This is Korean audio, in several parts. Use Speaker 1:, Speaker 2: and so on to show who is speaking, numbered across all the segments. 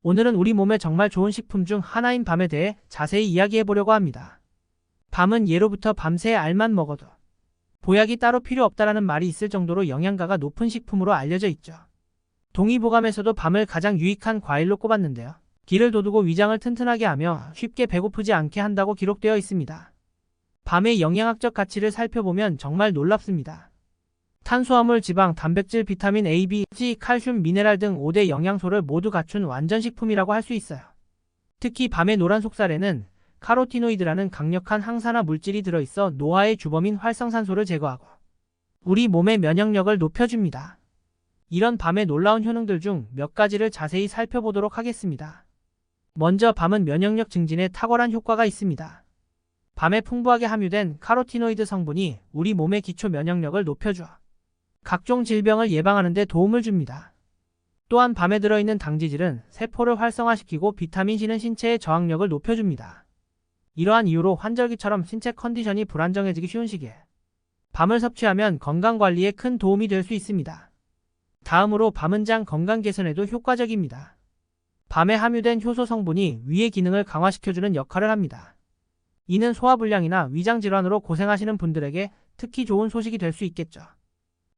Speaker 1: 오늘은 우리 몸에 정말 좋은 식품 중 하나인 밤에 대해 자세히 이야기해 보려고 합니다. 밤은 예로부터 밤새 알만 먹어도 보약이 따로 필요 없다라는 말이 있을 정도로 영양가가 높은 식품으로 알려져 있죠. 동의보감에서도 밤을 가장 유익한 과일로 꼽았는데요. 기를 돋우고 위장을 튼튼하게 하며 쉽게 배고프지 않게 한다고 기록되어 있습니다. 밤의 영양학적 가치를 살펴보면 정말 놀랍습니다. 탄수화물, 지방, 단백질, 비타민 A, B, C, 칼슘, 미네랄 등 5대 영양소를 모두 갖춘 완전식품이라고 할 수 있어요. 특히 밤의 노란 속살에는 카로티노이드라는 강력한 항산화 물질이 들어있어 노화의 주범인 활성산소를 제거하고 우리 몸의 면역력을 높여줍니다. 이런 밤의 놀라운 효능들 중 몇 가지를 자세히 살펴보도록 하겠습니다. 먼저 밤은 면역력 증진에 탁월한 효과가 있습니다. 밤에 풍부하게 함유된 카로티노이드 성분이 우리 몸의 기초 면역력을 높여주어 각종 질병을 예방하는 데 도움을 줍니다. 또한 밤에 들어있는 당지질은 세포를 활성화시키고 비타민C는 신체의 저항력을 높여줍니다. 이러한 이유로 환절기처럼 신체 컨디션이 불안정해지기 쉬운 시기에 밤을 섭취하면 건강관리에 큰 도움이 될 수 있습니다. 다음으로 밤은 장 건강 개선에도 효과적입니다. 밤에 함유된 효소 성분이 위의 기능을 강화시켜주는 역할을 합니다. 이는 소화불량이나 위장질환으로 고생하시는 분들에게 특히 좋은 소식이 될 수 있겠죠.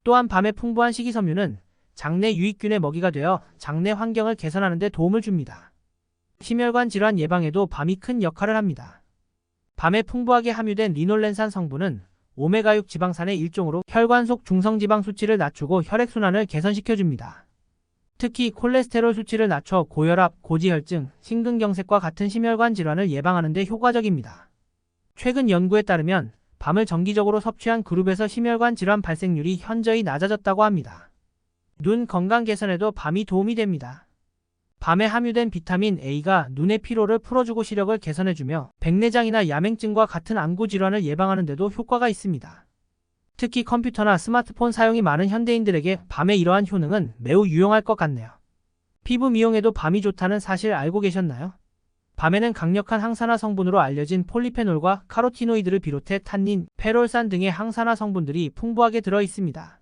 Speaker 1: 또한 밤에 풍부한 식이섬유는 장내 유익균의 먹이가 되어 장내 환경을 개선하는 데 도움을 줍니다. 심혈관 질환 예방에도 밤이 큰 역할을 합니다. 밤에 풍부하게 함유된 리놀렌산 성분은 오메가6 지방산의 일종으로 혈관 속 중성지방 수치를 낮추고 혈액순환을 개선시켜줍니다. 특히 콜레스테롤 수치를 낮춰 고혈압, 고지혈증, 심근경색과 같은 심혈관 질환을 예방하는 데 효과적입니다. 최근 연구에 따르면 밤을 정기적으로 섭취한 그룹에서 심혈관 질환 발생률이 현저히 낮아졌다고 합니다. 눈 건강 개선에도 밤이 도움이 됩니다. 밤에 함유된 비타민 A가 눈의 피로를 풀어주고 시력을 개선해주며 백내장이나 야맹증과 같은 안구 질환을 예방하는 데도 효과가 있습니다. 특히 컴퓨터나 스마트폰 사용이 많은 현대인들에게 밤의 이러한 효능은 매우 유용할 것 같네요. 피부 미용에도 밤이 좋다는 사실 알고 계셨나요? 밤에는 강력한 항산화 성분으로 알려진 폴리페놀과 카로티노이드를 비롯해 탄닌, 페롤산 등의 항산화 성분들이 풍부하게 들어 있습니다.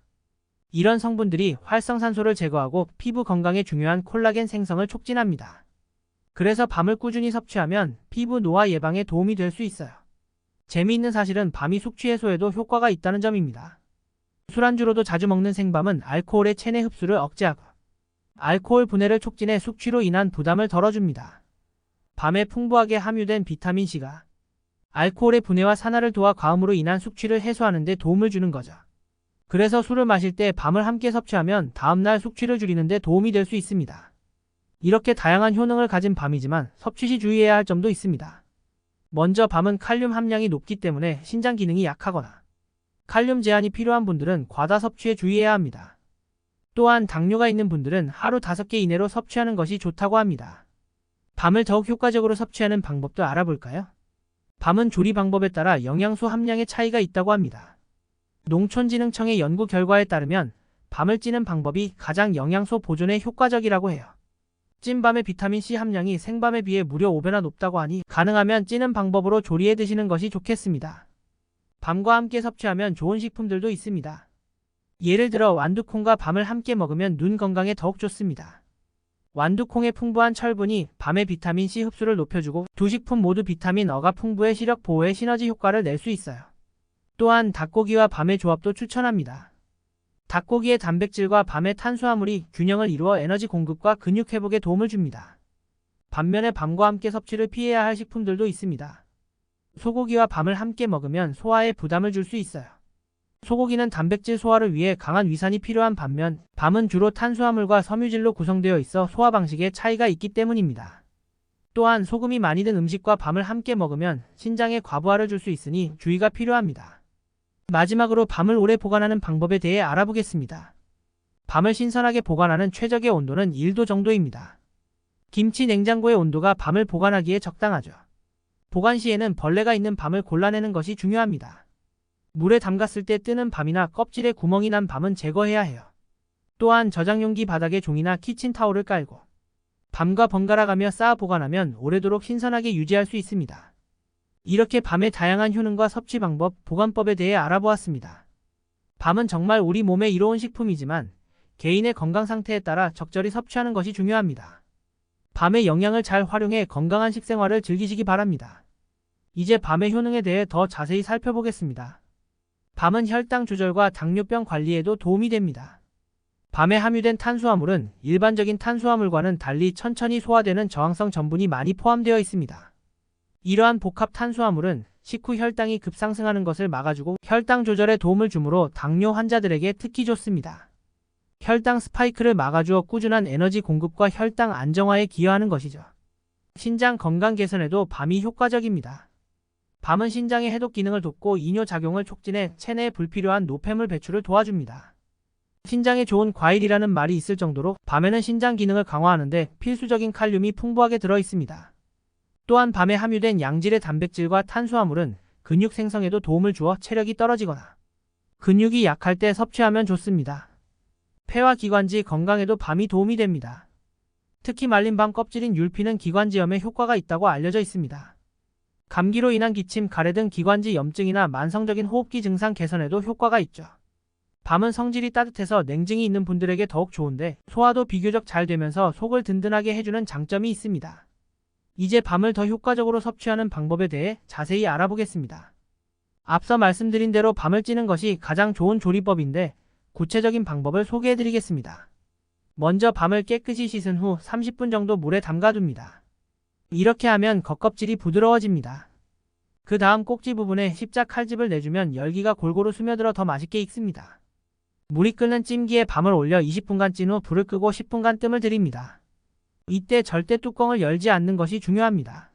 Speaker 1: 이런 성분들이 활성산소를 제거하고 피부 건강에 중요한 콜라겐 생성을 촉진합니다. 그래서 밤을 꾸준히 섭취하면 피부 노화 예방에 도움이 될 수 있어요. 재미있는 사실은 밤이 숙취 해소에도 효과가 있다는 점입니다. 술안주로도 자주 먹는 생밤은 알코올의 체내 흡수를 억제하고 알코올 분해를 촉진해 숙취로 인한 부담을 덜어줍니다. 밤에 풍부하게 함유된 비타민C가 알코올의 분해와 산화를 도와 과음으로 인한 숙취를 해소하는 데 도움을 주는 거죠. 그래서 술을 마실 때 밤을 함께 섭취하면 다음날 숙취를 줄이는 데 도움이 될 수 있습니다. 이렇게 다양한 효능을 가진 밤이지만 섭취 시 주의해야 할 점도 있습니다. 먼저 밤은 칼륨 함량이 높기 때문에 신장 기능이 약하거나 칼륨 제한이 필요한 분들은 과다 섭취에 주의해야 합니다. 또한 당뇨가 있는 분들은 하루 5개 이내로 섭취하는 것이 좋다고 합니다. 밤을 더욱 효과적으로 섭취하는 방법도 알아볼까요? 밤은 조리 방법에 따라 영양소 함량의 차이가 있다고 합니다. 농촌진흥청의 연구 결과에 따르면 밤을 찌는 방법이 가장 영양소 보존에 효과적이라고 해요. 찐 밤의 비타민C 함량이 생밤에 비해 무려 5배나 높다고 하니 가능하면 찌는 방법으로 조리해 드시는 것이 좋겠습니다. 밤과 함께 섭취하면 좋은 식품들도 있습니다. 예를 들어 완두콩과 밤을 함께 먹으면 눈 건강에 더욱 좋습니다. 완두콩의 풍부한 철분이 밤의 비타민C 흡수를 높여주고 두 식품 모두 비타민 어가 풍부해 시력 보호에 시너지 효과를 낼 수 있어요. 또한 닭고기와 밤의 조합도 추천합니다. 닭고기의 단백질과 밤의 탄수화물이 균형을 이루어 에너지 공급과 근육 회복에 도움을 줍니다. 반면에 밤과 함께 섭취를 피해야 할 식품들도 있습니다. 소고기와 밤을 함께 먹으면 소화에 부담을 줄 수 있어요. 소고기는 단백질 소화를 위해 강한 위산이 필요한 반면 밤은 주로 탄수화물과 섬유질로 구성되어 있어 소화 방식에 차이가 있기 때문입니다. 또한 소금이 많이 든 음식과 밤을 함께 먹으면 신장에 과부하를 줄 수 있으니 주의가 필요합니다. 마지막으로 밤을 오래 보관하는 방법에 대해 알아보겠습니다. 밤을 신선하게 보관하는 최적의 온도는 1도 정도입니다. 김치 냉장고의 온도가 밤을 보관하기에 적당하죠. 보관 시에는 벌레가 있는 밤을 골라내는 것이 중요합니다. 물에 담갔을 때 뜨는 밤이나 껍질에 구멍이 난 밤은 제거해야 해요. 또한 저장용기 바닥에 종이나 키친타올을 깔고 밤과 번갈아가며 쌓아 보관하면 오래도록 신선하게 유지할 수 있습니다. 이렇게 밤의 다양한 효능과 섭취 방법, 보관법에 대해 알아보았습니다. 밤은 정말 우리 몸에 이로운 식품이지만 개인의 건강 상태에 따라 적절히 섭취하는 것이 중요합니다. 밤의 영양을 잘 활용해 건강한 식생활을 즐기시기 바랍니다. 이제 밤의 효능에 대해 더 자세히 살펴보겠습니다. 밤은 혈당 조절과 당뇨병 관리에도 도움이 됩니다. 밤에 함유된 탄수화물은 일반적인 탄수화물과는 달리 천천히 소화되는 저항성 전분이 많이 포함되어 있습니다. 이러한 복합 탄수화물은 식후 혈당이 급상승하는 것을 막아주고 혈당 조절에 도움을 주므로 당뇨 환자들에게 특히 좋습니다. 혈당 스파이크를 막아주어 꾸준한 에너지 공급과 혈당 안정화에 기여하는 것이죠. 신장 건강 개선에도 밤이 효과적입니다. 밤은 신장의 해독 기능을 돕고 이뇨 작용을 촉진해 체내에 불필요한 노폐물 배출을 도와줍니다. 신장에 좋은 과일이라는 말이 있을 정도로 밤에는 신장 기능을 강화하는데 필수적인 칼륨이 풍부하게 들어있습니다. 또한 밤에 함유된 양질의 단백질과 탄수화물은 근육 생성에도 도움을 주어 체력이 떨어지거나 근육이 약할 때 섭취하면 좋습니다. 폐와 기관지 건강에도 밤이 도움이 됩니다. 특히 말린 밤 껍질인 율피는 기관지염에 효과가 있다고 알려져 있습니다. 감기로 인한 기침, 가래 등 기관지 염증이나 만성적인 호흡기 증상 개선에도 효과가 있죠. 밤은 성질이 따뜻해서 냉증이 있는 분들에게 더욱 좋은데 소화도 비교적 잘 되면서 속을 든든하게 해주는 장점이 있습니다. 이제 밤을 더 효과적으로 섭취하는 방법에 대해 자세히 알아보겠습니다. 앞서 말씀드린 대로 밤을 찌는 것이 가장 좋은 조리법인데 구체적인 방법을 소개해드리겠습니다. 먼저 밤을 깨끗이 씻은 후 30분 정도 물에 담가둡니다. 이렇게 하면 겉껍질이 부드러워집니다. 그 다음 꼭지 부분에 십자 칼집을 내주면 열기가 골고루 스며들어 더 맛있게 익습니다. 물이 끓는 찜기에 밤을 올려 20분간 찐 후 불을 끄고 10분간 뜸을 들입니다. 이때 절대 뚜껑을 열지 않는 것이 중요합니다.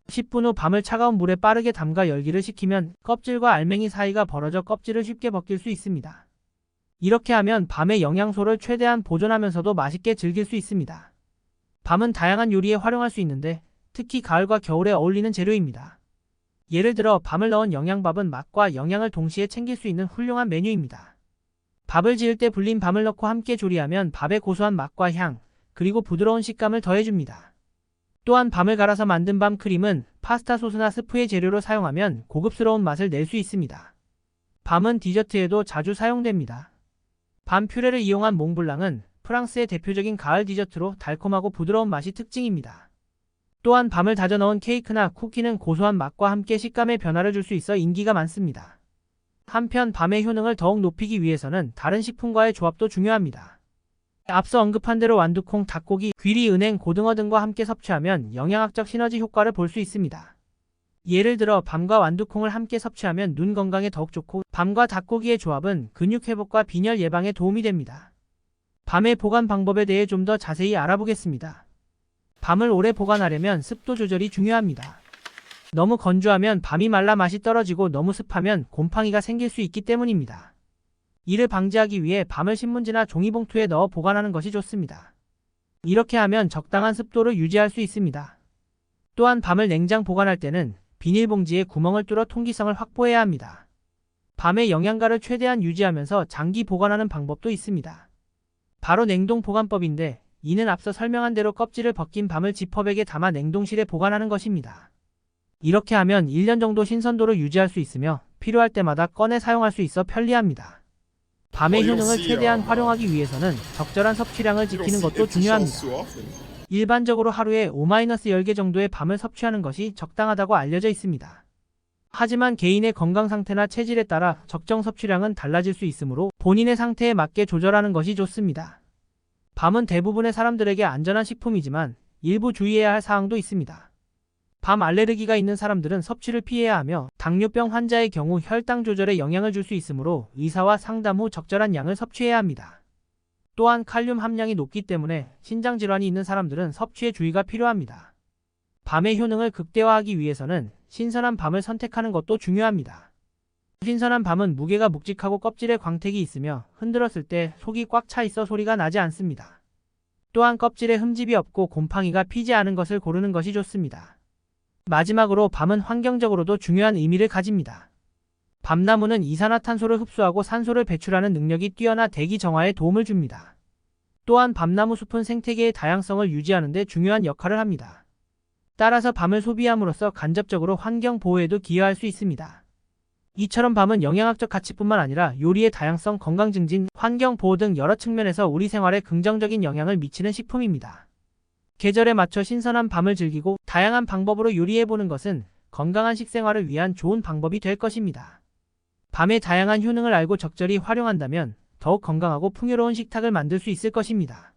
Speaker 1: 10분 후 밤을 차가운 물에 빠르게 담가 열기를 식히면 껍질과 알맹이 사이가 벌어져 껍질을 쉽게 벗길 수 있습니다. 이렇게 하면 밤의 영양소를 최대한 보존하면서도 맛있게 즐길 수 있습니다. 밤은 다양한 요리에 활용할 수 있는데 특히 가을과 겨울에 어울리는 재료입니다. 예를 들어 밤을 넣은 영양밥은 맛과 영양을 동시에 챙길 수 있는 훌륭한 메뉴입니다. 밥을 지을 때 불린 밤을 넣고 함께 조리하면 밥의 고소한 맛과 향, 그리고 부드러운 식감을 더해줍니다. 또한 밤을 갈아서 만든 밤 크림은 파스타 소스나 스프의 재료로 사용하면 고급스러운 맛을 낼 수 있습니다. 밤은 디저트에도 자주 사용됩니다. 밤 퓨레를 이용한 몽블랑은 프랑스의 대표적인 가을 디저트로 달콤하고 부드러운 맛이 특징입니다. 또한 밤을 다져 넣은 케이크나 쿠키는 고소한 맛과 함께 식감의 변화를 줄 수 있어 인기가 많습니다. 한편 밤의 효능을 더욱 높이기 위해서는 다른 식품과의 조합도 중요합니다. 앞서 언급한 대로 완두콩, 닭고기, 귀리, 은행, 고등어 등과 함께 섭취하면 영양학적 시너지 효과를 볼 수 있습니다. 예를 들어 밤과 완두콩을 함께 섭취하면 눈 건강에 더욱 좋고 밤과 닭고기의 조합은 근육 회복과 빈혈 예방에 도움이 됩니다. 밤의 보관 방법에 대해 좀 더 자세히 알아보겠습니다. 밤을 오래 보관하려면 습도 조절이 중요합니다. 너무 건조하면 밤이 말라 맛이 떨어지고 너무 습하면 곰팡이가 생길 수 있기 때문입니다. 이를 방지하기 위해 밤을 신문지나 종이봉투에 넣어 보관하는 것이 좋습니다. 이렇게 하면 적당한 습도를 유지할 수 있습니다. 또한 밤을 냉장 보관할 때는 비닐봉지에 구멍을 뚫어 통기성을 확보해야 합니다. 밤의 영양가를 최대한 유지하면서 장기 보관하는 방법도 있습니다. 바로 냉동 보관법인데 이는 앞서 설명한 대로 껍질을 벗긴 밤을 지퍼백에 담아 냉동실에 보관하는 것입니다. 이렇게 하면 1년 정도 신선도를 유지할 수 있으며 필요할 때마다 꺼내 사용할 수 있어 편리합니다. 밤의 효능을 최대한 활용하기 위해서는 적절한 섭취량을 지키는 것도 중요합니다. 일반적으로 하루에 5-10개 정도의 밤을 섭취하는 것이 적당하다고 알려져 있습니다. 하지만 개인의 건강 상태나 체질에 따라 적정 섭취량은 달라질 수 있으므로 본인의 상태에 맞게 조절하는 것이 좋습니다. 밤은 대부분의 사람들에게 안전한 식품이지만 일부 주의해야 할 사항도 있습니다. 밤 알레르기가 있는 사람들은 섭취를 피해야 하며 당뇨병 환자의 경우 혈당 조절에 영향을 줄 수 있으므로 의사와 상담 후 적절한 양을 섭취해야 합니다. 또한 칼륨 함량이 높기 때문에 신장 질환이 있는 사람들은 섭취에 주의가 필요합니다. 밤의 효능을 극대화하기 위해서는 신선한 밤을 선택하는 것도 중요합니다. 신선한 밤은 무게가 묵직하고 껍질에 광택이 있으며 흔들었을 때 속이 꽉 차 있어 소리가 나지 않습니다. 또한 껍질에 흠집이 없고 곰팡이가 피지 않은 것을 고르는 것이 좋습니다. 마지막으로 밤은 환경적으로도 중요한 의미를 가집니다. 밤나무는 이산화탄소를 흡수하고 산소를 배출하는 능력이 뛰어나 대기 정화에 도움을 줍니다. 또한 밤나무 숲은 생태계의 다양성을 유지하는 데 중요한 역할을 합니다. 따라서 밤을 소비함으로써 간접적으로 환경 보호에도 기여할 수 있습니다. 이처럼 밤은 영양학적 가치뿐만 아니라 요리의 다양성, 건강 증진, 환경 보호 등 여러 측면에서 우리 생활에 긍정적인 영향을 미치는 식품입니다. 계절에 맞춰 신선한 밤을 즐기고 다양한 방법으로 요리해보는 것은 건강한 식생활을 위한 좋은 방법이 될 것입니다. 밤의 다양한 효능을 알고 적절히 활용한다면 더욱 건강하고 풍요로운 식탁을 만들 수 있을 것입니다.